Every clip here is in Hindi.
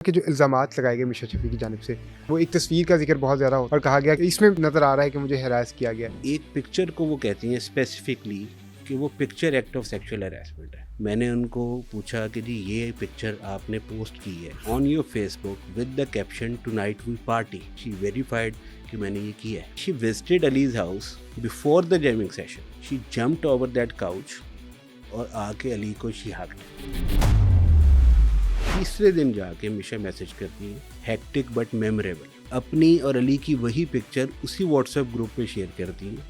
कि जो इल्ज़ामात लगाए गए मिशा शफ़ी की जानिब से, वो एक तस्वीर का ज़िक्र बहुत ज़्यादा हो और कहा गया कि इसमें नज़र आ रहा है कि मुझे हैरास किया गया। एक पिक्चर को वो कहती हैं स्पेसिफिकली कि वो picture act of sexual harassment है। मैंने उनको पूछा कि जी ये पिक्चर आपने पोस्ट की है on your Facebook with the caption tonight we party. She verified कि मैंने ये किया है। She visited Ali's house before the jamming session. She jumped over that couch और आके अली को शी हग्ड। तीसरे दिन जाके मिशा मैसेज करती है हैक्टिक बट मेमोरेबल। अपनी और अली की वही पिक्चर उसी व्हाट्सएप ग्रुप पे शेयर करती हैं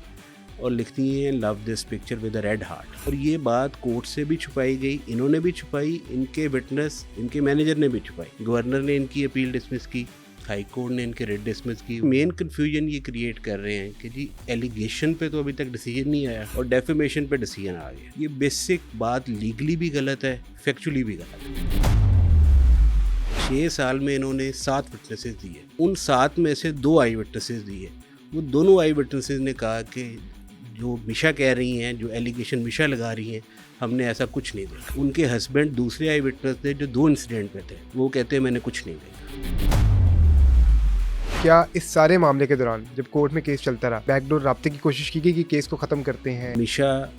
और लिखती हैं love this picture with a red heart. और ये बात कोर्ट से भी छुपाई गई, इन्होंने भी छुपाई, इनके विटनेस इनके मैनेजर ने भी छुपाई। गवर्नर ने इनकी अपील डिसमिस की, हाई कोर्ट ने इनके रेड डिसमिस की। मेन कन्फ्यूजन ये क्रिएट कर रहे हैं कि जी एलिगेशन पे तो अभी तक डिसीजन नहीं आया और डेफेमेशन पे डिसीजन आ गया। ये बेसिक बात लीगली भी गलत है, फैक्चुअली भी गलत है। 6 साल में इन्होंने 7 विटनेसेस दिए, उन 7 में से 2 आई विटनेसेस दिए। वो दोनों आई विटनेसेस ने कहा कि जो मिशा कह रही हैं, जो एलिगेशन मिशा लगा रही हैं, हमने ऐसा कुछ नहीं देखा। उनके हस्बैंड दूसरे आई विटनेस थे जो 2 इंसिडेंट पे थे, वो कहते हैं मैंने कुछ नहीं देखा। क्या इस सारे मामले के दौरान जब कोर्ट में केस चलता रहा, बैकडोर राब्ते की कोशिश की गई कि केस को ख़त्म करते हैं? मिशा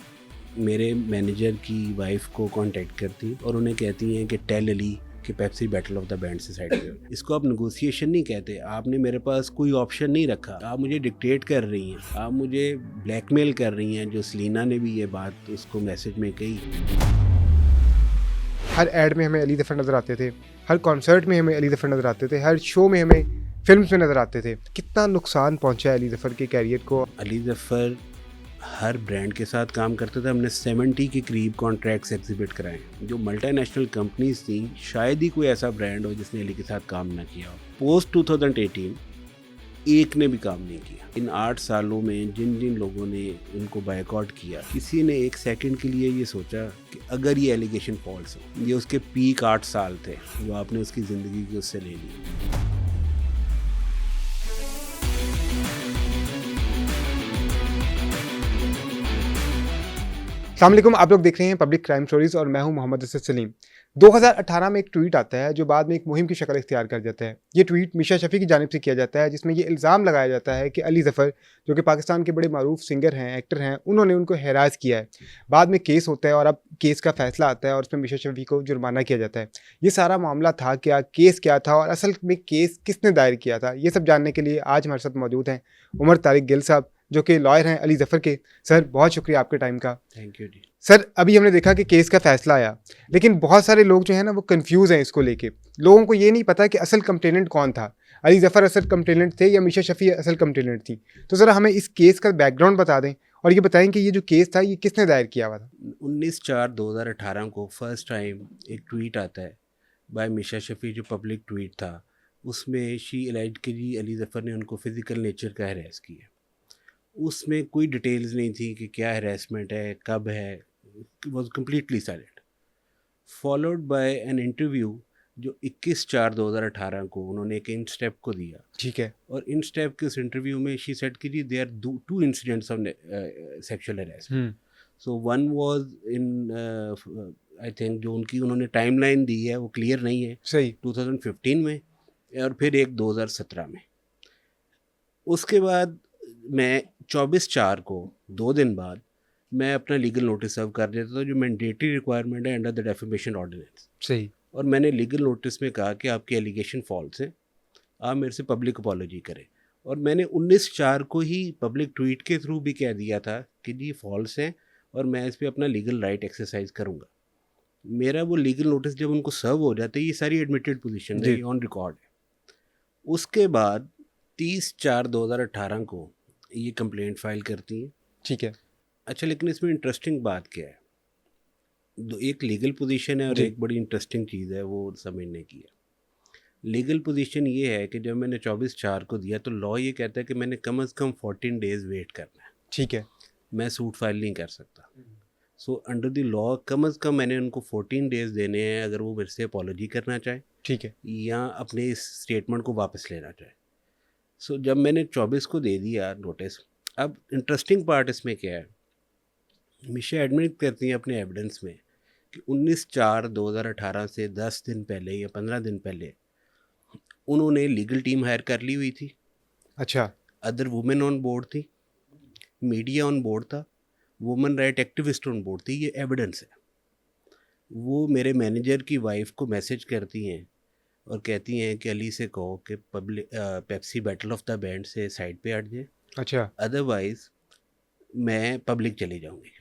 मेरे मैनेजर की वाइफ को कांटेक्ट करती और उन्हें कहती हैं कि टेल अली कि Pepsi battle of the band से साइड पे। इसको आप नेगोशिएशन नहीं कहते, आपने मेरे पास कोई ऑप्शन नहीं रखा, आप मुझे डिक्टेट कर रही हैं, आप मुझे ब्लैकमेल कर रही हैं। जो सलीना ने भी ये बात उसको मैसेज में कही। हर एड में हमें अली ज़फ़र नज़र आते थे, हर कॉन्सर्ट में हमें अली ज़फ़र नज़र आते थे, हर शो में हमें फिल्म्स में नज़र आते थे। कितना नुकसान पहुंचा है अली ज़फ़र के कैरियर को? अली ज़फ़र हर ब्रांड के साथ काम करते थे। हमने 70 के करीब कॉन्ट्रैक्ट्स एग्जिबिट कराए। जो मल्टीनेशनल कंपनीज थी, शायद ही कोई ऐसा ब्रांड हो जिसने अली के साथ काम ना किया हो। पोस्ट 2018 एक ने भी काम नहीं किया। इन 8 सालों में जिन जिन लोगों ने उनको बायकॉट किया, किसी ने एक सेकंड के लिए ये सोचा कि अगर ये एलिगेशन फॉल्स हो। ये उसके पीक 8 साल थे जो आपने उसकी ज़िंदगी की उससे ले ली। अस्सलाम वालेकुम, आप लोग देख रहे हैं पब्लिक क्राइम स्टोरीज़ और मैं हूं मोहम्मद असद सलीम। 2018 में एक ट्वीट आता है जो बाद में एक मुहिम की शक्ल इख्तियार कर जाता है। ये ट्वीट मिशा शफ़ी की जानिब से किया जाता है जिसमें ये इल्ज़ाम लगाया जाता है कि अली ज़फ़र जो कि पाकिस्तान के बड़े मारूफ सिंगर हैं, एक्टर हैं, उन्होंने उनको हैरास किया है। बाद में केस होता है और अब केस का फ़ैसला आता है और उसमें मिशा शफ़ी को जुर्माना किया जाता है। ये सारा मामला था क्या, केस क्या था और असल में केस किसने दायर किया था, ये सब जानने के लिए आज हमारे साथ मौजूद हैं उमर तारिक गिल साहब, जो कि लॉयर हैं अली ज़फ़र के। सर, बहुत शुक्रिया आपके टाइम का। Thank you ji. सर, अभी हमने देखा कि केस का फैसला आया, लेकिन बहुत सारे लोग जो है ना वो कंफ्यूज हैं इसको लेके। लोगों को ये नहीं पता कि असल कंप्लेनेंट कौन था, अली ज़फ़र असल कंप्लेनेंट थे या मिशा शफ़ी असल कंप्लेनेंट थी। तो ज़रा हमें इस केस का बैकग्राउंड बता दें और ये बताएं कि ये जो केस था ये किसने दायर किया हुआ था? 19/4/2018 को फर्स्ट टाइम एक ट्वीट आता है बाय मिशा शफ़ी, जो पब्लिक ट्वीट था। उसमें शी एलाइड कि जी अली ज़फ़र ने उनको फिज़िकल नेचर का हरास किया। उसमें कोई डिटेल्स नहीं थी कि क्या हरासमेंट है, कब है, was completely silent. Followed by an interview जो 21/4/2018 को उन्होंने एक इन स्टेप को दिया। ठीक है। और इन स्टेप के उस इंटरव्यू में शी सेड कि जी there 2 incidents of sexual harassment. So one was in I think जो उनकी उन्होंने टाइमलाइन दी है वो क्लियर नहीं है, सही। 2015 में और फिर एक 2017 में। उसके बाद मैं 24/4 को 2 दिन बाद मैं अपना लीगल नोटिस सर्व कर देता था, जो मैंडेटरी रिक्वायरमेंट है अंडर द डेफेमेशन ऑर्डिनेंस। सही। और मैंने लीगल नोटिस में कहा कि आपके एलिगेशन फॉल्स हैं, आप मेरे से पब्लिक अपॉलॉजी करें। और मैंने 19/4 को ही पब्लिक ट्वीट के थ्रू भी कह दिया था कि जी फॉल्स हैं और मैं इस पर अपना लीगल राइट एक्सरसाइज करूँगा। मेरा वो लीगल नोटिस जब उनको सर्व हो जाता है, ये सारी एडमिटेड पोजीशन है, ये ऑन रिकॉर्ड है। उसके बाद 30/4/2018 को ये कंप्लेंट फाइल करती हैं। ठीक है। अच्छा, लेकिन इसमें इंटरेस्टिंग बात क्या है, एक लीगल पोजीशन है और जी। एक बड़ी इंटरेस्टिंग चीज़ है वो समझने की है। लीगल पोजीशन ये है कि जब मैंने 24/4 को दिया तो लॉ ये कहता है कि मैंने कम से कम 14 डेज़ वेट करना है। ठीक है। मैं सूट फाइल नहीं कर सकता। सो अंडर द लॉ कम से कम मैंने उनको 14 डेज़ देने हैं अगर वो मेरे से अपॉलॉजी करना चाहे ठीक है। या अपने इस स्टेटमेंट को वापस लेना चाहे। सो जब मैंने 24 को दे दिया नोटिस, अब इंटरेस्टिंग पार्ट इसमें क्या है, मिशा एडमिट करती हैं अपने एविडेंस में कि 19/4/2018 से 10 दिन पहले या 15 दिन पहले उन्होंने लीगल टीम हायर कर ली हुई थी, अच्छा। अदर वुमेन ऑन बोर्ड थी, मीडिया ऑन बोर्ड था, women right activist on board थी। ये एविडेंस है। वो मेरे मैनेजर की वाइफ को मैसेज करती हैं और कहती हैं कि अली से कहो कि public Pepsi battle of the band से साइड पे हट जाए, अच्छा। अदरवाइज मैं पब्लिक चली जाऊंगी।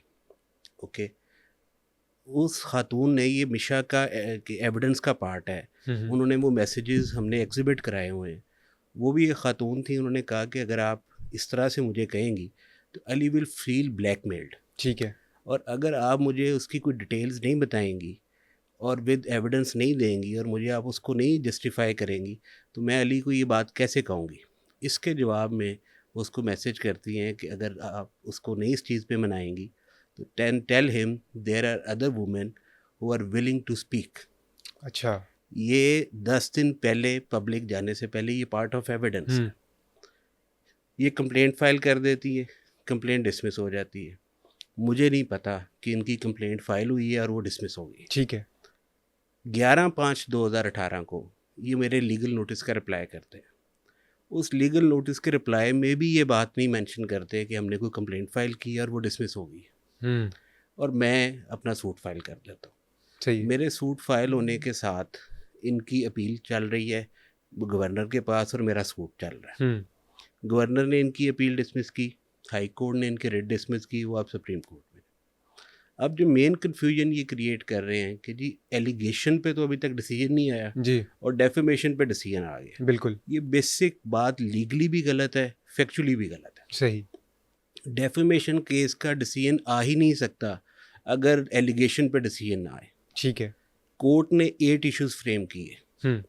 ओके। उस खातून ने, ये मिशा का एविडेंस का पार्ट है, उन्होंने वो मैसेजेस हमने एग्जिबिट कराए हुए हैं। वो भी एक खातून थी, उन्होंने कहा कि अगर आप इस तरह से मुझे कहेंगी तो अली विल फील ब्लैकमेल्ड, ठीक है। और अगर आप मुझे उसकी कोई डिटेल्स नहीं बताएंगी और विद एविडेंस नहीं देंगी और मुझे आप उसको नहीं जस्टिफाई करेंगी तो मैं अली को ये बात कैसे कहूँगी। इसके जवाब में वो उसको मैसेज करती हैं कि अगर आप उसको नहीं इस चीज़ पे मनाएंगी तो tell him there are other women who are willing to speak. अच्छा। ये 10 दिन पहले, पब्लिक जाने से पहले, ये पार्ट ऑफ एविडेंस है। ये कंप्लेंट फाइल कर देती है, कंप्लेंट डिसमिस हो जाती है। मुझे नहीं पता कि इनकी कंप्लेंट फाइल हुई है और वो डिसमिस हो गई। ठीक है। 11/5/2018 को ये मेरे लीगल नोटिस का रिप्लाई करते हैं। उस लीगल नोटिस के रिप्लाई में भी ये बात नहीं मेंशन करते कि हमने कोई कंप्लेंट फाइल की और वो डिसमिस हो गई, और मैं अपना सूट फाइल कर लेता हूँ। सही है। मेरे सूट फाइल होने के साथ इनकी अपील चल रही है गवर्नर के पास और मेरा सूट चल रहा है। गवर्नर ने इनकी अपील डिसमिस की, हाई कोर्ट ने इनकी रिट डिसमिस की, वो अब सुप्रीम कोर्ट में। अब जो मेन कन्फ्यूजन ये क्रिएट कर रहे हैं कि जी एलिगेशन पे तो अभी तक डिसीजन नहीं आया जी। और डेफेमेशन पे डिसीजन आ गया। बिल्कुल ये बेसिक बात लीगली भी गलत है, फैक्चुअली भी गलत है। सही। डेफेमेशन केस का डिसीजन आ ही नहीं सकता अगर एलिगेशन पे डिसीजन ना आए। ठीक है। कोर्ट ने 8 इश्यूज फ्रेम किए।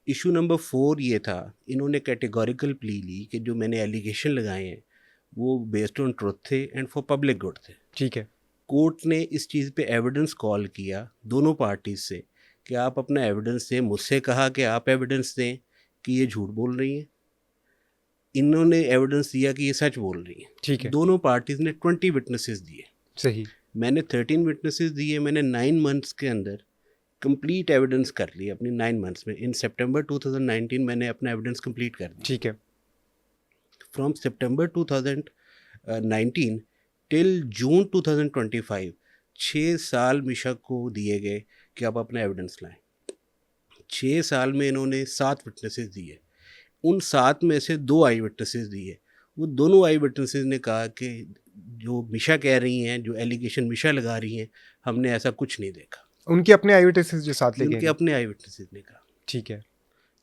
इशू नंबर 4 ये था, इन्होंने कैटेगोरिकल प्ली ली कि जो मैंने एलिगेशन लगाए हैं वो बेस्ड ऑन ट्रुथ थे एंड फॉर पब्लिक गुड थे। ठीक है। कोर्ट ने इस चीज़ पे एविडेंस कॉल किया दोनों पार्टीज से कि आप अपना एविडेंस दें। मुझसे कहा कि आप एविडेंस दें कि ये झूठ बोल रही हैं, इन्होंने एविडेंस दिया कि ये सच बोल रही हैं। ठीक है। दोनों पार्टीज ने 20 विटनेसेस दिए, सही। मैंने 13 विटनेसेस दिए। मैंने 9 मंथ्स के अंदर कंप्लीट एविडेंस कर ली अपनी 9 मंथ्स में। इन सितंबर 2019 मैंने अपना एविडेंस कंप्लीट कर दिया। ठीक है। फ्रॉम सितंबर 2019 टिल जून 2025 6 साल मिशा को दिए गए कि आप अपना एविडेंस लाएं। 6 साल में इन्होंने 7 विटनेसेस दिए। उन 7 में से 2 आई विटनेसेस दिए। वो दोनों आई विटनेसेस ने कहा कि जो मिशा कह रही हैं, जो एलिगेशन मिशा लगा रही हैं, हमने ऐसा कुछ नहीं देखा। उनके अपने आई विटनेसेस जो साथ लेके उनके गए। अपने आई विटनेसेस ने कहा। ठीक है।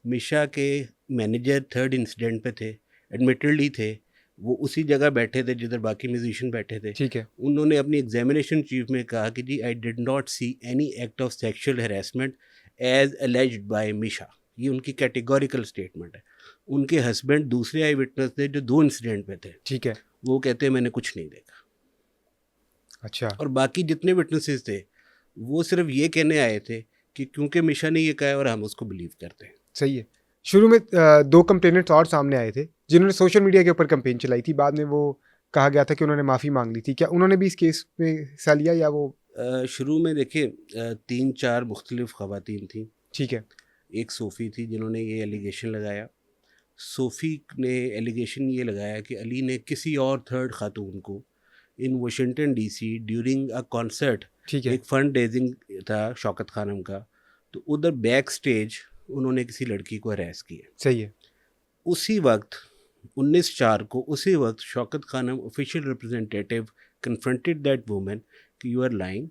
मिशा के मैनेजर 3rd इंसिडेंट पे थे, एडमिटेडली थे, वो उसी जगह बैठे थे जिधर बाकी म्यूजिशियन बैठे थे। ठीक है। उन्होंने अपनी एग्जामिनेशन चीफ में कहा कि जी I did not see any act of sexual harassment as alleged by Meesha. ये उनकी कैटेगोरिकल स्टेटमेंट है। उनके हस्बैंड दूसरे आई विटनेस थे जो 2 इंसिडेंट पे थे, ठीक है। वो कहते हैं मैंने कुछ नहीं देखा। अच्छा। और बाकी जितने विटनेसेस थे वो सिर्फ ये कहने आए थे कि क्योंकि मिशा ने ये कहा है और हम उसको बिलीव करते हैं। सही है। शुरू में 2 कंप्लेनेंट्स और सामने आए थे जिन्होंने सोशल मीडिया के ऊपर कैंपेन चलाई थी। बाद में वो कहा गया था कि उन्होंने माफ़ी मांग ली थी। क्या उन्होंने भी इस केस में हिस्सा लिया या वो? शुरू में देखिए 3-4 मुख्तलिफ ख़वातीन थी। ठीक है। एक सोफ़ी थी जिन्होंने ये एलिगेशन लगाया। सोफ़ी ने एलिगेशन ये लगाया कि अली ने किसी और 3rd खातून को इन Washington DC during a concert, ठीक है। एक फंड रेजिंग था शौकत खानम का, तो उधर बैक स्टेज उन्होंने किसी लड़की को हरास किया। सही है। उसी वक्त 19/4 को, उसी वक्त Shaukat Khanum official representative confronted that woman कि you are lying,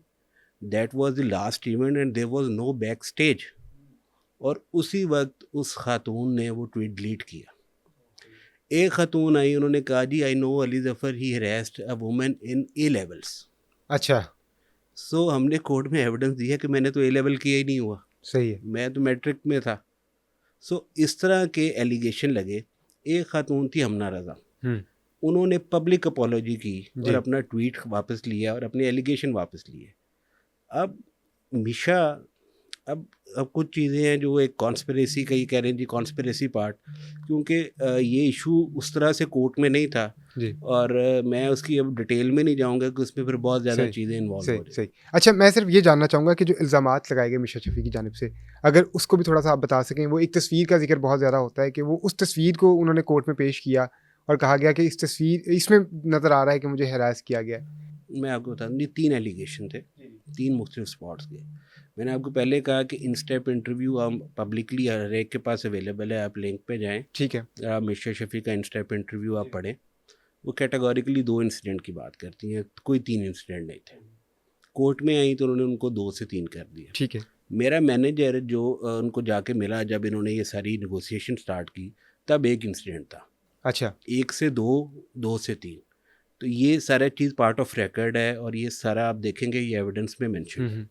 that was the last event and there was no backstage. और उसी वक्त उस खातून ने वो ट्वीट डिलीट किया। एक खातून आई, उन्होंने कहा जी I know Ali Zafar he harassed a woman in A levels. अच्छा। सो हमने कोर्ट में एविडेंस दिया कि मैंने तो ए लेवल किया ही नहीं हुआ, सही है। मैं तो मैट्रिक में था। सो इस तरह के एलिगेशन लगे। एक खातून थी हमना रज़ा, उन्होंने पब्लिक अपॉलॉजी की और अपना ट्वीट वापस लिया और अपने एलिगेशन वापस लिए। अब मिशा, अब कुछ चीज़ें हैं जो एक कॉन्स्पिरेसी का, ये कह रहे हैं जी कॉन्स्पिरेसी पार्ट, क्योंकि ये इशू उस तरह से कोर्ट में नहीं था जी। और मैं उसकी अब डिटेल में नहीं जाऊँगा कि उसमें फिर बहुत ज़्यादा सही, चीज़ें इन्वॉल्व सही, हो जाएँ। सही। अच्छा, मैं सिर्फ़ ये जानना चाहूँगा कि जो इल्ज़ामात लगाए गए मिशा शफ़ी की जानिब से, अगर उसको भी थोड़ा-सा आप बता सकें, वो एक तस्वीर का ज़िक्र बहुत ज़्यादा होता है कि वो उस तस्वीर को उन्होंने कोर्ट में पेश किया और कहा गया कि इस तस्वीर इसमें नज़र आ रहा है कि मुझे हैरेस किया गया है। मैं आपको बता दूँ, ये 3 एलिगेशन थे, 3 मुख्तलिफ स्पॉट्स के। मैंने आपको पहले कहा कि इंस्टेप इंटरव्यू हम पब्लिकली हर एक के पास अवेलेबल है, आप लिंक पे जाएँ। ठीक है। आप मिर्शा शफ़ी का इंस्टेप इंटरव्यू आप पढ़ें। वो कैटेगोरिकली 2 इंसिडेंट की बात करती हैं, कोई 3 इंसिडेंट नहीं थे। कोर्ट में आई तो उन्होंने उनको 2 से 3 कर दिया। ठीक है। मेरा मैनेजर जो उनको जाके मिला जब इन्होंने ये सारी नेगोशिएशन स्टार्ट की, तब 1 इंसिडेंट था। अच्छा। 1 से 2, 2 से 3। तो ये सारा चीज़ पार्ट ऑफ रिकॉर्ड है और ये सारा आप देखेंगे ये एविडेंस में मेंशन हुँ, है। हुँ।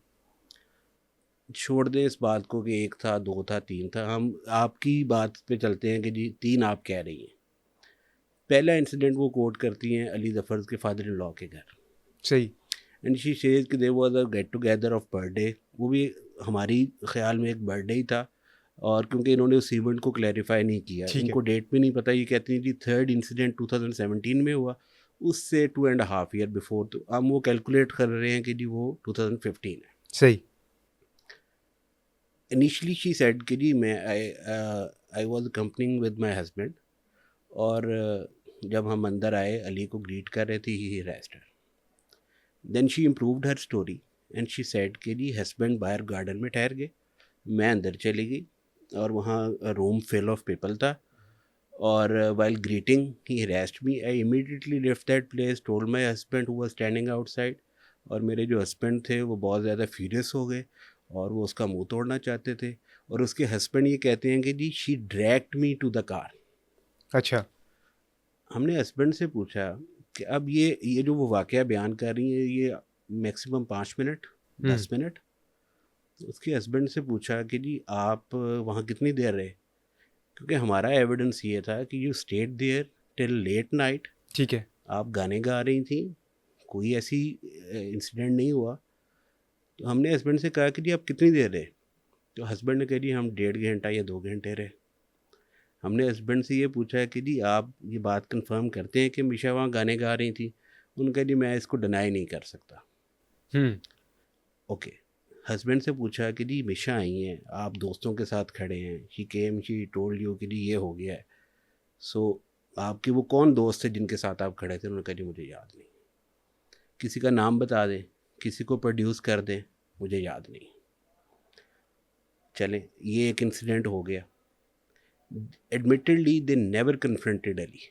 छोड़ दें इस बात को कि 1 था, 2 था, 3 था, हम आपकी बात पे चलते हैं कि जी 3 आप कह रही हैं। पहला इंसिडेंट वो कोट करती हैं अली ज़फ़र के फादर इन लॉ के घर, सही। एंड शी सेज कि there was a get together of birthday. वो भी हमारी ख़्याल में एक बर्थडे ही था, और क्योंकि इन्होंने उस इवेंट को क्लैरिफाई नहीं किया, ठीक है। इनको डेट भी नहीं पता। ये कहती हैं जी थर्ड इंसिडेंट 2017 में हुआ, उससे 2 एंड हाफ ईयर बिफोर, तो हम वो कैलकुलेट कर रहे हैं कि जी वो 2015 है। सही। इनिशियली शी सेड कि जी मैं I was accompanying with my husband, और जब हम अंदर आए अली को ग्रीट कर रहे थे, he rest her. Then she improved her story and she said कि जी हस्बैंड बाहर गार्डन में ठहर गए, मैं अंदर चली गई और वहाँ रूम फिल ऑफ पीपल था, और while greeting he harassed me. I immediately left that place, told my husband who was standing outside, और मेरे जो हस्बैंड थे वो बहुत ज़्यादा फ्यूरियस हो गए और वो उसका मुंह तोड़ना चाहते थे। और उसके हस्बैंड ये कहते हैं कि जी she dragged me to the car. अच्छा। हमने हस्बैंड से पूछा कि अब ये जो वो वाक़या बयान कर रही है, ये मैक्सिमम 5 मिनट, हुँ। 10 मिनट। उसके हस्बैंड से पूछा कि जी आप वहाँ कितनी देर रहे? क्योंकि हमारा एविडेंस ये था कि you stayed there till late night, ठीक है। आप गाने गा रही थी, कोई ऐसी इंसिडेंट नहीं हुआ। तो हमने हस्बैंड से कहा कि जी आप कितनी देर रहे? तो हस्बैंड ने कहा जी हम 1.5 घंटा या 2 घंटे रहे। हमने हस्बैंड से ये पूछा कि जी आप ये बात कंफर्म करते हैं कि मिशा वहाँ गाने गा रही थी? उन्होंने कहा जी मैं इसको डिनाई नहीं कर सकता। हुँ। ओके। हस्बैंड से पूछा कि जी मिशा आई हैं, आप दोस्तों के साथ खड़े हैं, she came she told you कि जी ये हो गया है, सो आपके वो कौन दोस्त थे जिनके साथ आप खड़े थे? उन्होंने कहा जी मुझे याद नहीं। किसी का नाम बता दें, किसी को प्रोड्यूस कर दें, मुझे याद नहीं। चलें, ये एक इंसिडेंट हो गया। Admittedly they never confronted Ali.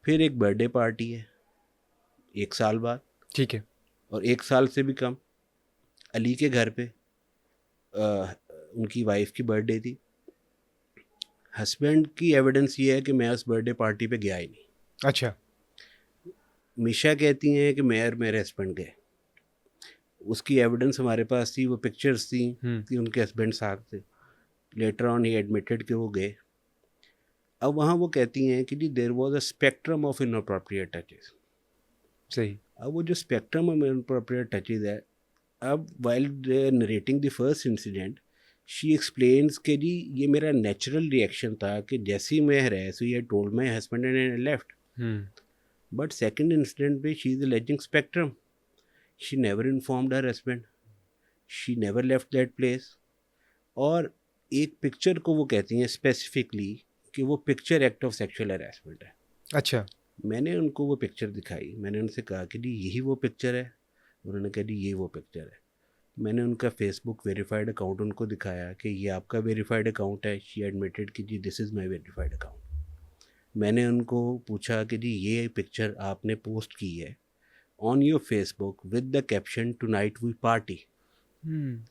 फिर एक बर्थडे पार्टी है 1 साल बाद, ठीक है। और 1 साल से भी कम, अली के घर पे उनकी वाइफ की बर्थडे थी। हस्बैंड की एविडेंस ये है कि मैं उस बर्थडे पार्टी पे गया ही नहीं। अच्छा। मिशा कहती हैं कि मैं और मेरे हस्बैंड गए। उसकी एविडेंस हमारे पास थी, वो पिक्चर्स थी हुँ। कि उनके हस्बैंड साथ थे। लेटर ऑन ही एडमिटेड कि वो गए। अब वहाँ वो कहती हैं कि जी there was a spectrum of inappropriate touches. सही। अब वो जो स्पेक्ट्रम ऑफ इनअप्रोप्रिएट टचेस है, अब while narrating the first incident she explains कि जी ये मेरा नेचुरल रिएक्शन था कि जैसे ही मैं हरास हुई, I told my husband and left. हुँ। बट सेकंड इंसिडेंट पे she is alleging spectrum. She never informed her husband, she never left that place. और एक पिक्चर को वो कहती हैं स्पेसिफिकली कि वो picture act of sexual harassment है। अच्छा। मैंने उनको वो पिक्चर दिखाई, मैंने उनसे कहा कि जी यही वो पिक्चर है? उन्होंने कहा जी ये वो पिक्चर है। मैंने उनका फेसबुक वेरीफाइड अकाउंट उनको दिखाया कि ये आपका वेरीफाइड अकाउंट है। शी एडमिटेड कि जी this is my verified account. मैंने उनको पूछा कि जी ये पिक्चर आपने पोस्ट की है on your Facebook with the caption tonight we party. हुँ।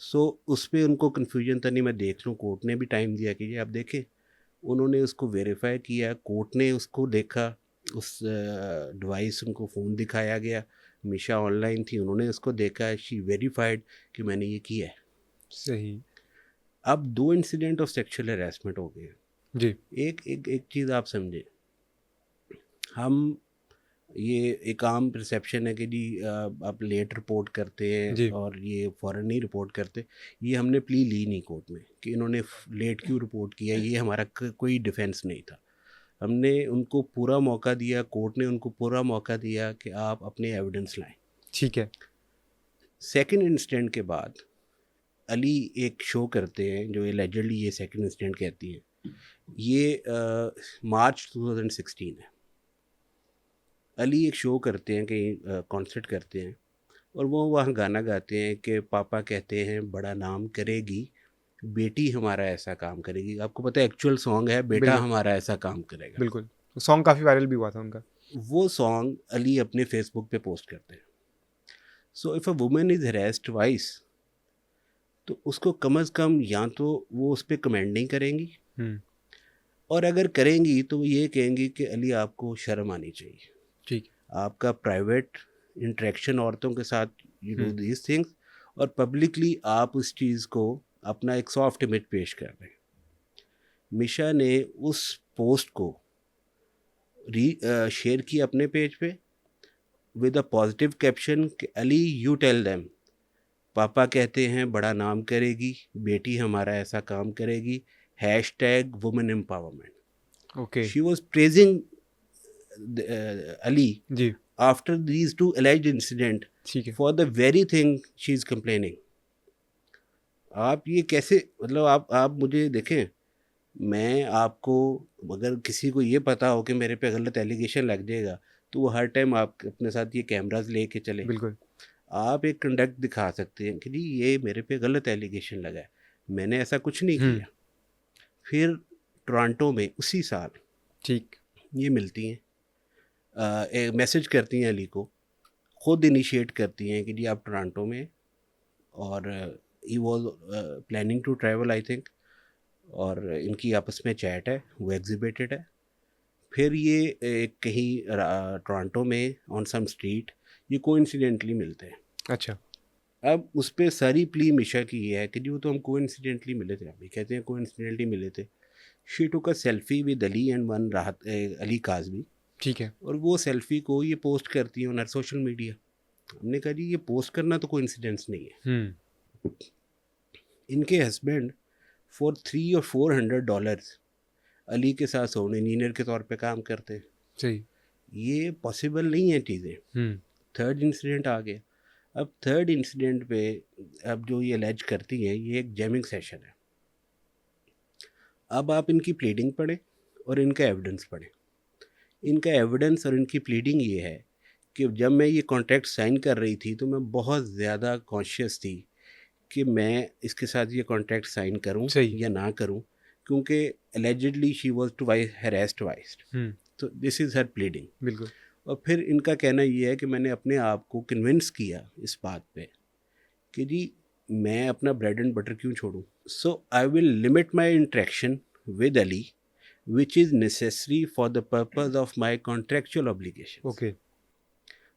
सो उस पर उनको कन्फ्यूजन था, नहीं मैं देख लूँ। कोर्ट ने भी टाइम दिया कि ये आप देखें। उन्होंने उसको वेरीफाई किया, कोर्ट ने उसको देखा, उस डिवाइस उनको फ़ोन दिखाया गया, मिशा ऑनलाइन थी, उन्होंने उसको देखा, शी वेरीफाइड कि मैंने ये किया है। सही। अब 2 इंसिडेंट ऑफ सेक्सुअल हरासमेंट हो गए। जी। एक चीज़ आप समझें, हम ये एक आम परसेप्शन है कि जी आप लेट रिपोर्ट करते हैं जी। और ये फ़ौरन नहीं रिपोर्ट करते। ये हमने प्ली ली नहीं कोर्ट में कि इन्होंने लेट क्यों रिपोर्ट किया, ये हमारा कोई डिफेंस नहीं था। हमने उनको पूरा मौका दिया, कोर्ट ने उनको पूरा मौका दिया कि आप अपने एविडेंस लाएं। ठीक है। सेकंड इंसिडेंट के बाद अली एक शो करते हैं जो एलिजिडली ये सेकंड इंसिडेंट कहती हैं, ये मार्च 2016 है। अली एक शो करते हैं, कहीं कॉन्सर्ट करते हैं, और वो वहाँ गाना गाते हैं कि पापा कहते हैं बड़ा नाम करेगी, बेटी हमारा ऐसा काम करेगी। आपको पता है एक्चुअल सॉन्ग है बेटा बिल्कुल। हमारा ऐसा काम करेगा। बिल्कुल, सॉन्ग काफ़ी वायरल भी हुआ था उनका। वो सॉन्ग अली अपने फेसबुक पे पोस्ट करते हैं। So if a woman is harassed twice, तो उसको कम अज़ कम या तो वो उस पर कमेंट नहीं करेंगी, और अगर करेंगी तो वो ये कहेंगी कि अली आपको शर्म आनी चाहिए। ठीक। आपका प्राइवेट इंटरेक्शन औरतों के साथ यू डू दीज थिंग्स, और पब्लिकली आप उस चीज़ को अपना एक सॉफ्ट इमेज पेश कर रहे हैं। मिशा ने उस पोस्ट को शेयर किया अपने पेज पे विद अ पॉजिटिव कैप्शन कि अली यू टेल देम, पापा कहते हैं बड़ा नाम करेगी, बेटी हमारा ऐसा काम करेगी, hashtag women empowerment. Okay. She was praising Ali ji. after these two alleged incident ठीक है। for the very thing she is complaining। आप ये कैसे, मतलब आप मुझे देखें, मैं आपको, अगर किसी को ये पता हो कि मेरे पे गलत एलिगेशन लग जाएगा तो वो हर टाइम आप अपने साथ ये कैमराज लेके चले। बिल्कुल। आप एक कंडक्ट दिखा सकते हैं कि जी ये मेरे पे गलत एलिगेशन लगा है, मैंने ऐसा कुछ नहीं किया। फिर टोरंटो में उसी साल ठीक। ये मिलती हैं, एक मैसेज करती हैं अली को, ख़ुद इनिशिएट करती हैं कि जी आप टोरंटो में, और he was planning to travel I think, और इनकी आपस में चैट है, वो एग्जिबिटेड है। फिर ये कहीं टोरंटो में ऑन सम स्ट्रीट ये कोइंसिडेंटली मिलते हैं। अच्छा। अब उस पर सारी प्ली मिशा की ये है कि जी वो तो हम कोइंसिडेंटली मिले थे, अभी कहते हैं कोइंसिडेंटली मिले थे। She took a selfie with Ali and one राहत अली काजमी। ठीक है। और वो सेल्फी को ये पोस्ट करती है ऑन सोशल मीडिया। हमने कहा जी ये पोस्ट करना तो कोई इंसिडेंस नहीं है। इनके हस्बैंड फॉर $300 or $400 अली के साथ साउंड इंजीनियर के तौर पे काम करते हैं। सही। ये पॉसिबल नहीं है चीज़ें। थर्ड इंसिडेंट आ गया। अब थर्ड इंसिडेंट पे अब जो ये अलेज करती हैं, ये एक जैमिंग सेशन है। अब आप इनकी प्लीडिंग पढ़ें और इनका एविडेंस पढ़ें। इनका एविडेंस और इनकी प्लीडिंग ये है कि जब मैं ये कॉन्ट्रैक्ट साइन कर रही थी तो मैं बहुत ज़्यादा कॉन्शियस थी कि मैं इसके साथ ये कॉन्ट्रैक्ट साइन करूं या ना करूं, क्योंकि allegedly she was too harassed twice. तो दिस इज़ हर प्लीडिंग। बिल्कुल। और फिर इनका कहना ये है कि मैंने अपने आप को कन्विंस किया इस बात पे कि जी मैं अपना ब्रेड एंड बटर क्यों छोड़ूं। So I will limit my interaction with Ali which is necessary for the purpose of my contractual obligations। Okay.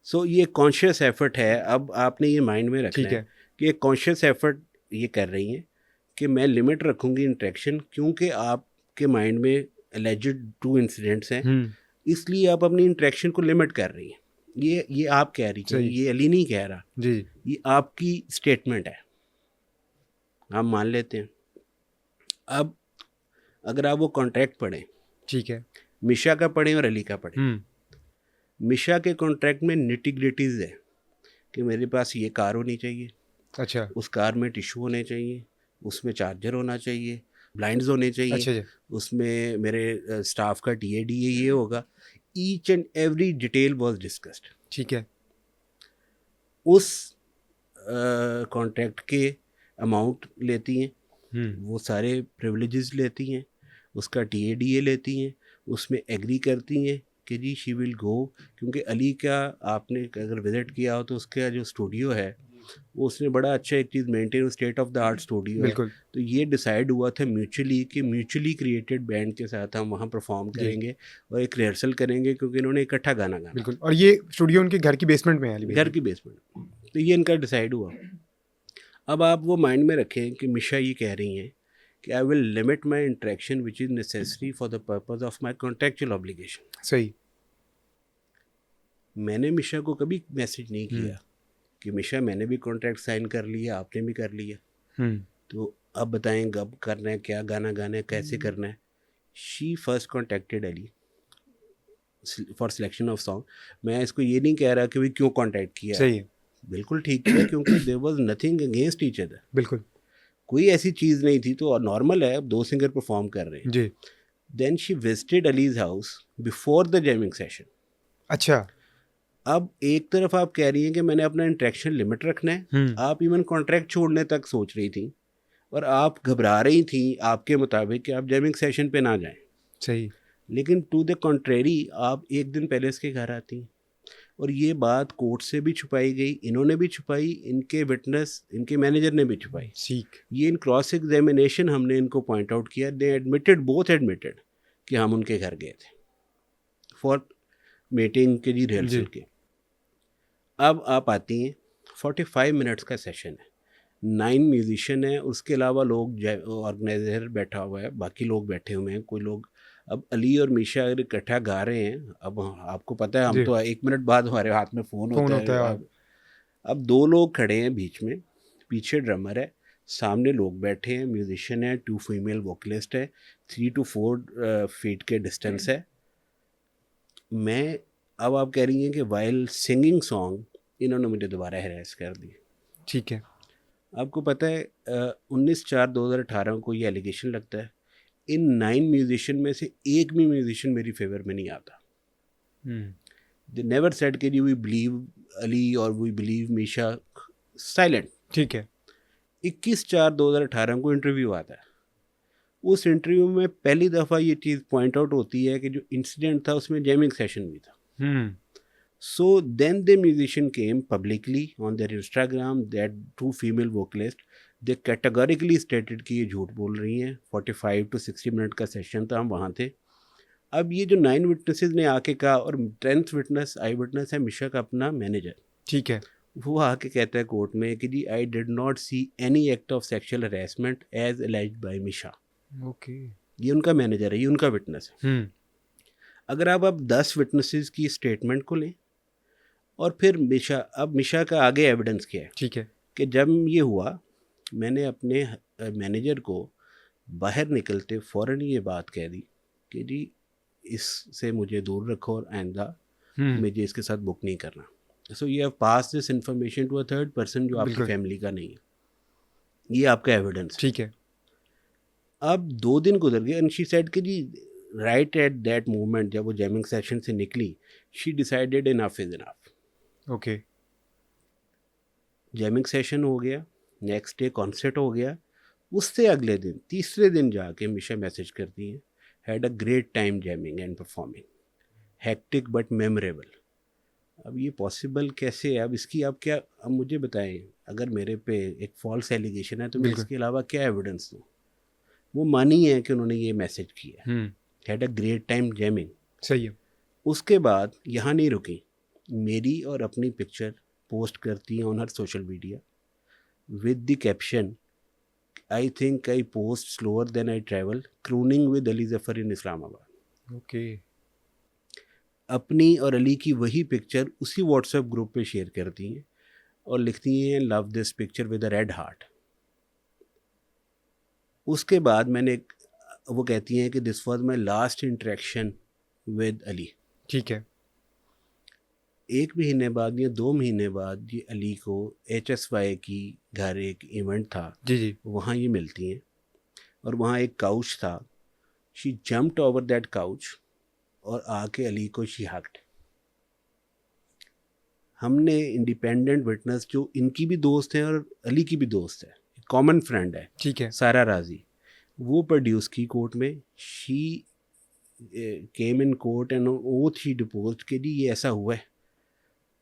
So ये कॉन्शियस एफर्ट है। अब आपने ये माइंड में रखना है कि एक कॉन्शियस एफर्ट ये कर रही हैं कि मैं लिमिट रखूंगी इंटरेक्शन, क्योंकि आपके माइंड में एलिजिड 2 इंसिडेंट्स हैं, इसलिए आप अपनी इंटरेक्शन को लिमिट कर रही हैं। ये आप कह रही हैं, ये अली नहीं कह रहा जी। ये आपकी स्टेटमेंट है, हम मान लेते हैं। अब अगर आप वो कॉन्ट्रैक्ट पढ़ें, ठीक है, मिशा का पढ़ें और अली का पढ़ें। मिशा के कॉन्ट्रैक्ट में निटिग्रिटीज़ है कि मेरे पास ये कार होनी चाहिए, अच्छा, उस कार में टिश्यू होने चाहिए, उसमें चार्जर होना चाहिए, ब्लाइंड्स होने चाहिए, अच्छा, उसमें मेरे स्टाफ का TADA ये होगा। Each and every detail was discussed. ठीक है। उस कॉन्ट्रैक्ट के अमाउंट लेती हैं, वो सारे प्रिविलेजेस लेती हैं, उसका TADA लेती हैं, उसमें एग्री करती हैं कि जी शी विल गो, क्योंकि अली का आपने अगर विज़िट किया हो तो उसका जो स्टूडियो है वो उसने बड़ा अच्छा एक चीज़ maintain, state of the art studio है। तो ये डिसाइड हुआ था म्यूचुअली कि म्यूचुअली क्रिएटेड बैंड के साथ हम वहाँ परफॉर्म करेंगे और एक रिहर्सल करेंगे, क्योंकि इन्होंने इकट्ठा गाना गाना। बिल्कुल। और ये स्टूडियो उनके घर की बेसमेंट में है, घर की बेसमेंट। तो ये इनका डिसाइड हुआ। अब आप वो माइंड में रखें कि मिशा ये कह रही हैं कि आई will limit my interaction which is necessary for the purpose of my contractual obligation. सही। मैंने मिशा को कभी मैसेज नहीं किया कि मिशा मैंने भी कॉन्ट्रैक्ट साइन कर लिया, आपने भी कर लिया, तो अब बताएं कब करना है, क्या गाना गाना है, कैसे करना है। She first contacted Ali for selection of song. मैं इसको ये नहीं कह रहा कि भाई क्यों कॉन्टैक्ट किया, सही है, बिल्कुल ठीक किया, क्योंकि there was nothing against each other, बिल्कुल। कोई ऐसी चीज़ नहीं थी, तो नॉर्मल है, अब दो सिंगर परफॉर्म कर रहे हैं। जी। Then she visited Ali's house before the jamming session. अच्छा। अब एक तरफ आप कह रही हैं कि मैंने अपना इंटरेक्शन लिमिट रखना है, आप इवन कॉन्ट्रैक्ट छोड़ने तक सोच रही थी, और आप घबरा रही थी आपके मुताबिक कि आप जैमिंग सेशन पे ना जाएं, सही। लेकिन टू द कॉन्ट्रेरी आप एक दिन पहले इसके घर आती हैं, और ये बात कोर्ट से भी छुपाई गई, इन्होंने भी छुपाई, इनके विटनेस, इनके मैनेजर ने भी छुपाई। सीख। ये इन क्रॉस एग्जामिनेशन हमने इनको पॉइंट आउट किया, दे एडमिटेड, बोथ एडमिटेड कि हम उनके घर गए थे फॉर मीटिंग के जी रिहर्सल जी। के। अब आप आती हैं, 45 मिनट्स का सेशन है, 9 म्यूजिशियन है, उसके अलावा लोग, ऑर्गेनाइजर बैठा हुआ है, बाकी लोग बैठे हुए हैं, कोई लोग, अब अली और मीशा अगर इकट्ठा गा रहे हैं, अब आपको पता है हम जी। तो 1 मिनट बाद हमारे हाथ में फ़ोन फ़ोन होता होता है। है। अब 2 लोग खड़े हैं बीच में, पीछे ड्रमर है, सामने लोग बैठे हैं, म्यूजिशियन है, 2 फीमेल वोकलिस्ट है, 3 to 4 फीट के डिस्टेंस है। मैं, अब आप कह रही हैं कि वाइल सिंगिंग सॉन्ग इन्होंने मुझे दोबारा हैरेस कर दी। ठीक है। आपको पता है 19/4/2018 को ये एलिगेशन लगता है, इन 9 म्यूजिशियन में से एक भी म्यूजिशियन मेरी फेवर में नहीं आता। दे नेवर सेड कि वी बिलीव अली और वी बिलीव मीशा, साइलेंट। ठीक है। 21/4/2018 को इंटरव्यू आता है, उस इंटरव्यू में पहली दफ़ा ये चीज़ पॉइंट आउट होती है कि जो इंसिडेंट था उसमें जैमिंग सेशन भी था। So then the musician came publicly on their Instagram that 2 female vocalists, they categorically stated कि ये झूठ बोल रही हैं, 45 to 60 मिनट का सेशन था, हम वहाँ थे। अब ये जो 9 विटनेसेस ने आके कहा, और 10th विटनेस, आई विटनेस है मिशा का अपना मैनेजर, ठीक है। वो आके कहता है कोर्ट में कि जी I did not see any act of sexual harassment as alleged by Meesha. Okay. ये उनका मैनेजर है, ये उनका विटनेस है। अगर आप अब 10 विटनेसेस की स्टेटमेंट को लें, और फिर मिशा का आगे एविडेंस क्या है, ठीक है। कि जब ये हुआ, मैंने अपने मैनेजर को बाहर निकलते फ़ौरन ये बात कह दी कि जी इससे मुझे दूर रखो, और आइंदा मुझे इसके साथ बुक नहीं करना। So you have pass this information to a third person जो आपकी बिल्कुल। फैमिली का नहीं है, ये आपका एविडेंस। ठीक है। अब 2 दिन गुजर गए, एंड शी सेड कि जी राइट एट दैट मोमेंट जब वो जैमिंग सेशन से निकली, she decided enough is enough. Okay. Jamming session हो गया, नेक्स्ट डे कॉन्सर्ट हो गया, उससे अगले दिन, तीसरे दिन जाके मिशा मैसेज करती हैं, had a great time jamming and performing, hectic but memorable. अब ये पॉसिबल कैसे है? अब इसकी आप क्या, अब मुझे बताएं, अगर मेरे पे एक फॉल्स एलिगेशन है तो मैं बिल्कुल। इसके अलावा क्या एविडेंस दूँ? वो मानी है कि उन्होंने ये मैसेज किया, had a great time jamming. सही है। उसके बाद यहाँ नहीं रुकी, मेरी और अपनी पिक्चर पोस्ट करती हैं on her social media with the caption, I think I post slower than I travel, crooning with Ali Zafar in Islamabad. Okay. अपनी और अली की वही पिक्चर उसी व्हाट्सएप ग्रुप पे शेयर करती हैं और लिखती हैं love this picture with a red heart. उसके बाद वो कहती हैं कि this was my last interaction with Ali. ठीक है। 1 महीने बाद या 2 महीने बाद ये अली को HSY की घर एक इवेंट था, जी जी। वहाँ ये मिलती हैं, और वहाँ एक काउच था, she jumped over that couch और आके अली को शी हग्ड। हमने इंडिपेंडेंट विटनेस जो इनकी भी दोस्त है और अली की भी दोस्त है, कॉमन फ्रेंड है, ठीक है। सारा राजी, वो प्रोड्यूस की कोर्ट में। She came in court and oath she deposed कि जी ये ऐसा हुआ है,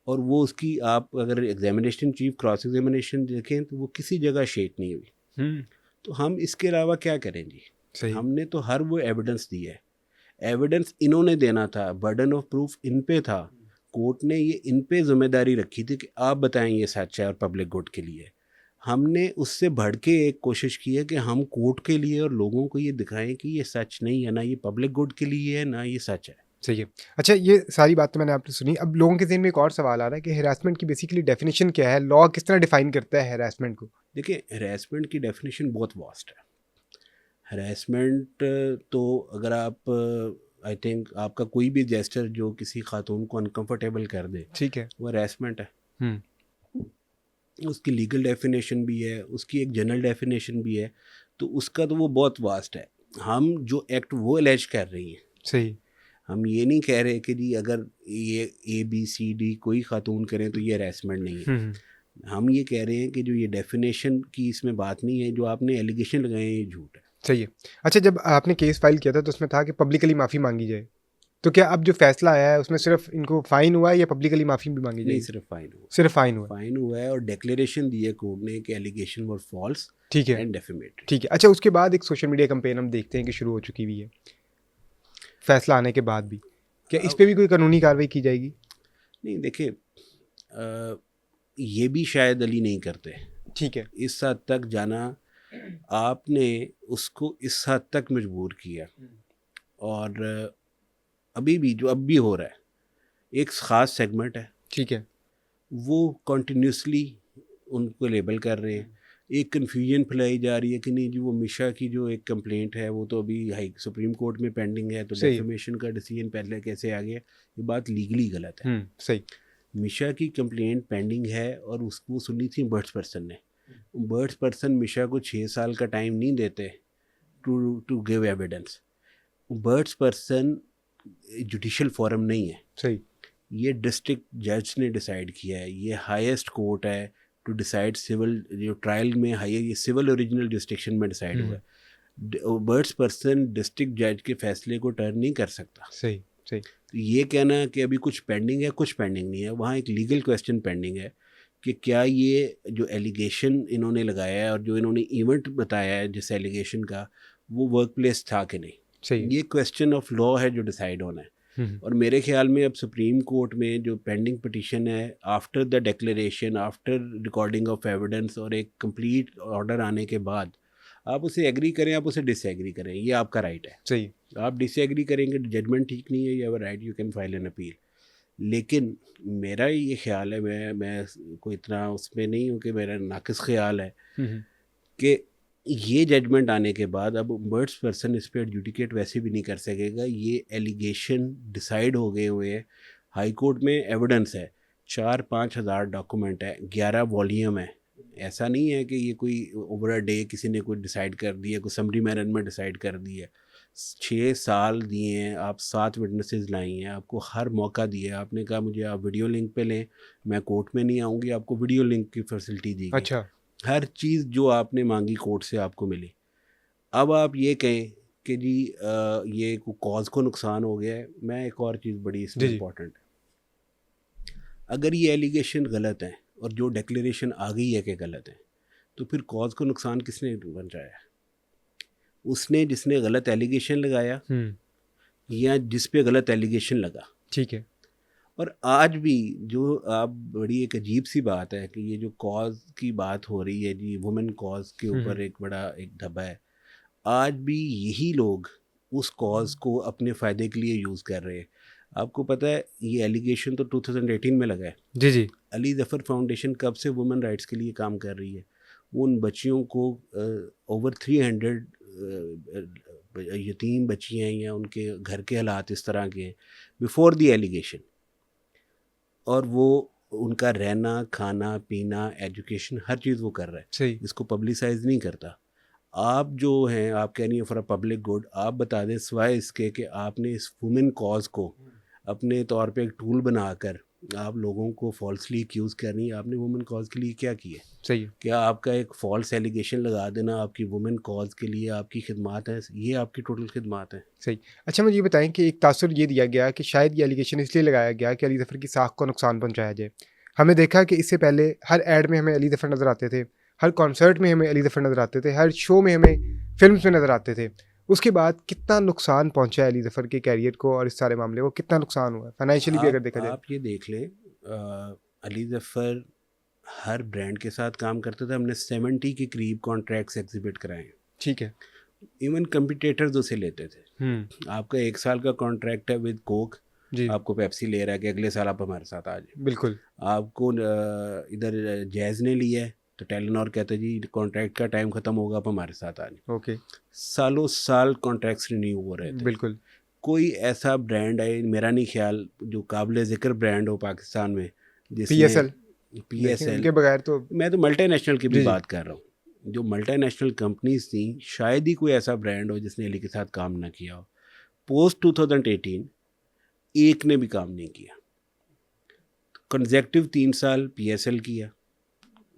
और वो उसकी आप अगर एग्जामिनेशन चीफ क्रॉस एग्जामिनेशन देखें तो वो किसी जगह शेक नहीं हुई। तो हम इसके अलावा क्या करें जी? सही। हमने तो हर वो एविडेंस दी है, एविडेंस इन्होंने देना था, बर्डन ऑफ प्रूफ इन पे था, कोर्ट ने ये इन पे जिम्मेदारी रखी थी कि आप बताएं ये सच है और पब्लिक गुड के लिए। हमने उससे बढ़ के एक कोशिश की है कि हम कोर्ट के लिए और लोगों को ये दिखाएं कि ये सच नहीं है, ना ये पब्लिक गुड के लिए है, ना ये सच है। सही है। अच्छा, ये सारी बात तो मैंने आपने सुनी। अब लोगों के ज़हन में एक और सवाल आ रहा है कि हैरेसमेंट की बेसिकली डेफिनेशन क्या है? लॉ किस तरह डिफाइन करता है हैरेसमेंट को? देखिए, हैरेसमेंट की डेफिनेशन बहुत वास्ट है। हैरेसमेंट तो अगर आप आई थिंक आपका कोई भी जेस्चर जो किसी खातून को अनकंफर्टेबल कर दे ठीक है। वो हरासमेंट है। हम्म। उसकी लीगल डेफिनेशन भी है, उसकी एक जनरल डेफिनेशन भी है, तो उसका तो वो बहुत वास्ट है। हम जो एक्ट वो एलेज कर रही हैं, सही। हम ये नहीं कह रहे कि जी अगर ये ABCD कोई खातून करें तो ये हरासमेंट नहीं है। हम्म। हम ये कह रहे हैं कि जो ये डेफिनेशन की इसमें बात नहीं है, जो आपने एलिगेशन लगाए हैं ये झूठ है। सही है। अच्छा, जब आपने केस फाइल किया था तो उसमें था कि पब्लिकली माफ़ी मांगी जाए, तो क्या अब जो फैसला आया है उसमें सिर्फ इनको फाइन हुआ है या पब्लिकली माफ़ी भी मांगी नहीं, जाएगी? सिर्फ फाइन हुआ, सिर्फ फाइन हुआ है। फाइन हुआ है और डिक्लेरेशन दी है कोर्ट ने कि एलिगेशन वर फॉल्स ठीक है। And defamatory. ठीक है। अच्छा, उसके बाद एक सोशल मीडिया कैंपेन हम देखते हैं कि शुरू हो चुकी हुई है, फैसला आने के बाद भी। क्या इस पे भी कोई कानूनी कार्रवाई की जाएगी? नहीं देखिए, ये भी शायद अली नहीं करते ठीक है। इस हद तक जाना। आपने उसको इस हद तक मजबूर किया, और अभी भी जो अब भी हो रहा है, एक ख़ास सेगमेंट है, ठीक है। वो कंटिन्यूसली उनको लेबल कर रहे हैं। एक कन्फ्यूजन फैलाई जा रही है कि नहीं जी वो मिशा की जो एक कंप्लेंट है वो तो अभी हाई सुप्रीम कोर्ट में पेंडिंग है, तो सही है। डेफेमेशन का डिसीजन पहले कैसे आ गया, ये बात लीगली गलत है। सही। मिशा की कंप्लेंट पेंडिंग है और उसको सुनी थी बर्ड्स पर्सन ने। बर्ड्स पर्सन मिशा को 6 साल का टाइम नहीं देते to give evidence. Third person judicial forum नहीं है, सही। ये डिस्ट्रिक्ट जज ने डिसाइड किया है, ये हाईएस्ट कोर्ट है टू डिसाइड सिविल। जो ट्रायल में हाई, ये सिविल ओरिजिनल जुरिस्डिक्शन में डिसाइड हुआ है। बर्ड्स पर्सन डिस्ट्रिक्ट जज के फैसले को टर्न नहीं कर सकता। सही। सही। तो ये कहना कि अभी कुछ पेंडिंग है, कुछ पेंडिंग नहीं है, वहाँ एक लीगल क्वेश्चन पेंडिंग है कि क्या ये जो एलिगेशन इन्होंने लगाया है और जो इन्होंने इवेंट बताया है जिस एलिगेशन का, वो वर्क प्लेस था कि नहीं। सही। ये क्वेश्चन ऑफ लॉ है जो डिसाइड होना है। और मेरे ख्याल में अब सुप्रीम कोर्ट में जो पेंडिंग पिटीशन है, after the declaration, after recording of evidence और एक कंप्लीट ऑर्डर आने के बाद, आप उसे एग्री करें, आप उसे डिसएग्री करें, ये आपका राइट है। सही। आप डिसएग्री करेंगे, जजमेंट ठीक नहीं है, you have a right, you can file an appeal. लेकिन मेरा ये ख्याल है, मैं कोई इतना उसमें नहीं हूँ कि मेरा नाकिस ख्याल है कि ये जजमेंट आने के बाद अब बर्ड्स पर्सन इस पर एडजुडिकेट वैसे भी नहीं कर सकेगा। ये एलिगेशन डिसाइड हो गए हुए हैं, हाई कोर्ट में एविडेंस है, 4-5 हज़ार डॉक्यूमेंट है, 11 वॉल्यूम है। ऐसा नहीं है कि ये कोई ओवर अ डे किसी ने कोई डिसाइड कर दिया, कोई समरी मैनर में डिसाइड कर दिया। 6 साल दिए हैं, आप 7 विटनेसेस लाई हैं, आपको हर मौका दिया। आपने कहा मुझे आप वीडियो लिंक पे लें, मैं कोर्ट में नहीं आऊँगी, आपको वीडियो लिंक की फैसिलिटी दी गई। अच्छा। हर चीज़ जो आपने मांगी कोर्ट से आपको मिली। अब आप ये कहें कि जी ये कॉज को नुकसान हो गया है। मैं एक और चीज़ बड़ी इसमें जी। इम्पॉर्टेंट है, अगर ये एलिगेशन गलत है और जो डिक्लेरेशन आ गई है कि गलत है, तो फिर कॉज को नुकसान किसने पहुंचाया? उसने जिसने गलत एलिगेशन लगाया या जिस पे गलत एलिगेशन लगा। ठीक है। और आज भी जो आप, बड़ी एक अजीब सी बात है कि ये जो कॉज की बात हो रही है जी, वुमेन कॉज के ऊपर एक बड़ा एक धब्बा है। आज भी यही लोग उस कॉज को अपने फ़ायदे के लिए यूज़ कर रहे हैं। आपको पता है ये एलिगेशन तो 2018 में लगा है। जी जी। अली ज़फ़र फाउंडेशन कब से वुमेन राइट्स के लिए काम कर रही है। वो उन बच्चियों को ओवर 300 यतीम बच्चियाँ हैं या उनके घर के हालात इस तरह के हैं बिफोर द एलिगेशन, और वो उनका रहना, खाना, पीना, एजुकेशन, हर चीज़ वो कर रहा है। सही। इसको पब्लिसाइज नहीं करता। आप जो हैं, आप कह रही हैं फॉर अ पब्लिक गुड, आप बता दें सिवाय इसके कि आपने इस वुमेन कॉज को अपने तौर पे एक टूल बनाकर आप लोगों को फॉल्सली एक्यूज़ कर रही हैं। आपने वुमेन कॉज के लिए क्या किया? सही है। क्या आपका एक फॉल्स एलिगेशन लगा देना आपकी वुमेन कॉज के लिए आपकी खिदमात है? ये आपकी टोटल खिदमात है। सही। अच्छा, मुझे ये बताएं कि एक तासुर ये दिया गया कि शायद ये एलिगेशन इसलिए लगाया गया कि अली ज़फ़र की साख को नुकसान पहुंचाया जाए। हमने देखा कि इससे पहले हर एड में हमें अली ज़फ़र नज़र आते थे, हर कॉन्सर्ट में हमें अली ज़फ़र नज़र आते थे, हर शो में हमें फिल्म्स में नज़र आते थे। उसके बाद कितना नुकसान पहुंचा है अली ज़फ़र के कैरियर को और इस सारे मामले को, कितना नुकसान हुआ है फाइनेंशियली भी अगर देखा जाए? आप ये देख लें, अली ज़फ़र हर ब्रांड के साथ काम करते थे। हमने 70 के करीब कॉन्ट्रैक्ट्स एग्जिबिट कराए हैं। ठीक है। इवन कंपिटेटर्स उसे लेते थे। आपका 1 साल का कॉन्ट्रैक्ट है विद कोक, जी। आपको पेप्सी ले रहा है कि अगले साल आप हमारे साथ आ जाए। बिल्कुल। आपको इधर जैज़ ने लिया है तो टेलीनॉर कहते जी कॉन्ट्रैक्ट का टाइम ख़त्म होगा, आप हमारे साथ आ जाए। ओके। सालों साल कॉन्ट्रैक्ट्स रिन्यू हो रहे थे। बिल्कुल। कोई ऐसा ब्रांड है, मेरा नहीं ख्याल, जो काबिल ज़िक्र ब्रांड हो पाकिस्तान में, PSL जिसने देखिए, PSL, उनके बगैर तो मैं तो मल्टीनेशनल की भी जी जी बात कर रहा हूँ। जो मल्टीनेशनल कंपनीज थी, शायद ही कोई ऐसा ब्रांड हो जिसने अली के साथ काम ना किया हो। पोस्ट 2018 एक ने भी काम नहीं किया। कंसेक्टिव 3 साल PSL किया,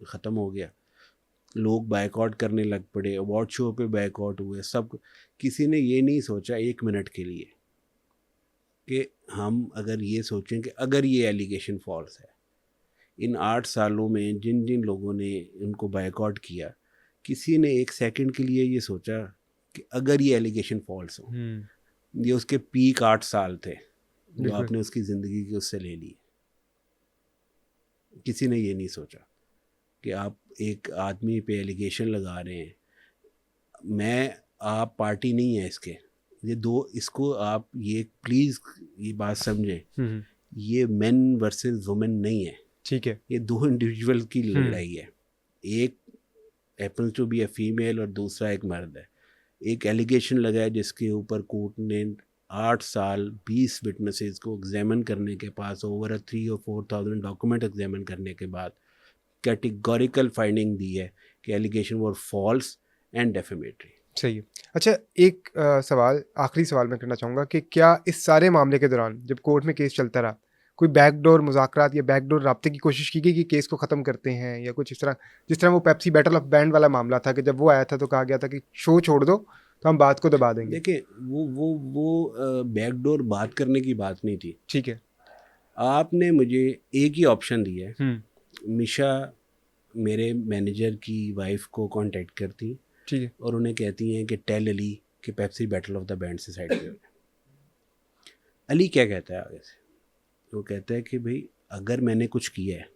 ख़त्म हो गया। लोग बायकॉट करने लग पड़े, अवार्ड शो पे बायकॉट हुए सब। किसी ने ये नहीं सोचा एक मिनट के लिए कि हम अगर ये सोचें कि अगर ये एलिगेशन फॉल्स है, इन 8 सालों में जिन जिन लोगों ने उनको बायकॉट किया, किसी ने एक सेकंड के लिए ये सोचा कि अगर ये एलिगेशन फॉल्स हो। ये उसके पीक 8 साल थे जो बिल्कुल आपने उसकी ज़िंदगी की उससे ले ली। किसी ने ये नहीं सोचा कि आप एक आदमी पे एलिगेशन लगा रहे हैं। आप पार्टी नहीं है इसके। ये दो, इसको आप ये प्लीज़ ये बात समझें, ये मेन वर्सेस वुमेन नहीं है, ठीक है। ये दो इंडिविजुअल की लड़ाई है। एक happens to be a female और दूसरा एक मर्द है। एक एलिगेशन लगा है जिसके ऊपर कोर्ट ने 8 साल 20 विटनेसेस को एग्जामिन करने के पास, ओवर 3 और 4,000 डॉक्यूमेंट एग्जामिन करने के बाद कैटेगोरिकल फाइंडिंग दी है कि allegation were false and defamatory. सही है। अच्छा, एक सवाल, आखिरी सवाल मैं करना चाहूँगा कि क्या इस सारे मामले के दौरान जब कोर्ट में केस चलता रहा, कोई बैकडोर मुज़ाकरात या बैकडोर राब्ते की कोशिश की गई कि केस को ख़त्म करते हैं, या कुछ इस तरह, जिस तरह वो पेप्सी बैटल ऑफ बैंड वाला मामला था कि जब वो आया था तो कहा गया था कि शो छोड़ दो तो हम बात को दबा देंगे। देखिए, वो बैकडोर बात करने की बात नहीं थी। ठीक है। आपने मुझे एक ही ऑप्शन दिया है। मिशा मेरे मैनेजर की वाइफ को कांटेक्ट करती ठीक है। और उन्हें कहती हैं कि टेल अली कि Pepsi battle of the band से साइड पे हो जाए। अली क्या कहता है आगे से? वो कहता है कि भाई अगर मैंने कुछ किया है,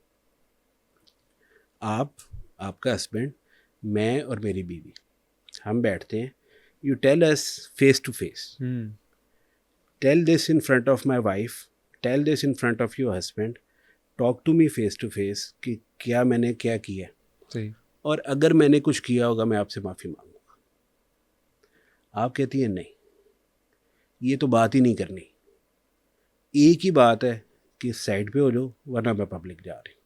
आपका हस्बैंड, मैं और मेरी बीवी, हम बैठते हैं, you tell us face to face, tell this in front of my wife, tell this in front of your husband, talk to me face to face कि क्या मैंने क्या किया, सही। और अगर मैंने कुछ किया होगा मैं आपसे माफ़ी मांगूंगा। आप कहती हैं नहीं, ये तो बात ही नहीं करनी। एक ही बात है कि साइड पे हो जाओ वरना मैं पब्लिक जा रही हूँ।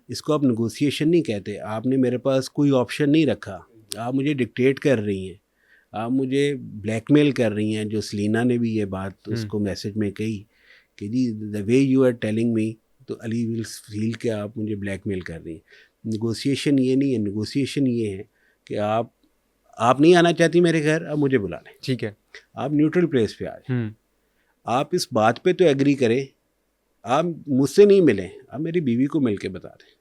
इसको आप नेगोशिएशन नहीं कहते। आपने मेरे पास कोई ऑप्शन नहीं रखा। आप मुझे डिक्टेट कर रही हैं, आप मुझे ब्लैकमेल कर रही हैं। जो सलीना ने भी ये बात उसको मैसेज में कही कि जी the way you are telling me, तो अली विल फील कि आप मुझे ब्लैकमेल कर रही हैं। नेगोशिएशन ये नहीं है। नेगोशिएशन ये है कि आप नहीं आना चाहती मेरे घर, अब मुझे बुला लें। ठीक है। आप न्यूट्रल प्लेस पे आ जाए। आप इस बात पे तो एग्री करें। आप मुझसे नहीं मिलें, आप मेरी बीवी को मिल के बता दें।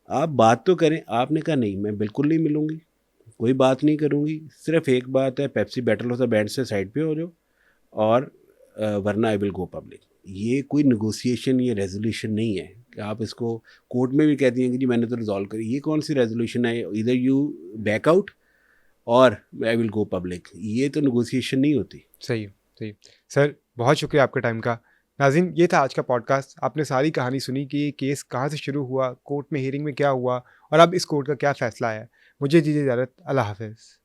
आप बात तो करें। आपने कहा नहीं, मैं बिल्कुल नहीं मिलूँगी, कोई बात नहीं करूँगी। सिर्फ एक बात है, Pepsi battle of the band से साइड पे हो जाओ और वरना आई विल गो पब्लिक। ये कोई नेगोशिएशन या रेजोल्यूशन नहीं है कि आप इसको कोर्ट में भी कहती हैं कि जी मैंने तो रिजॉल्व करी। ये कौन सी रेजोल्यूशन है? इधर यू बैक आउट और आई विल गो पब्लिक। ये तो नेगोशिएशन नहीं होती। सही है। सही। सर, बहुत शुक्रिया आपके टाइम का। नाज़रीन, ये था आज का पॉडकास्ट। आपने सारी कहानी सुनी कि ये केस कहाँ से शुरू हुआ, कोर्ट में हियरिंग में क्या हुआ और अब इस कोर्ट का क्या फ़ैसला आया। मुझे दीजिए इजाज़त। अल्लाह हाफ़िज़।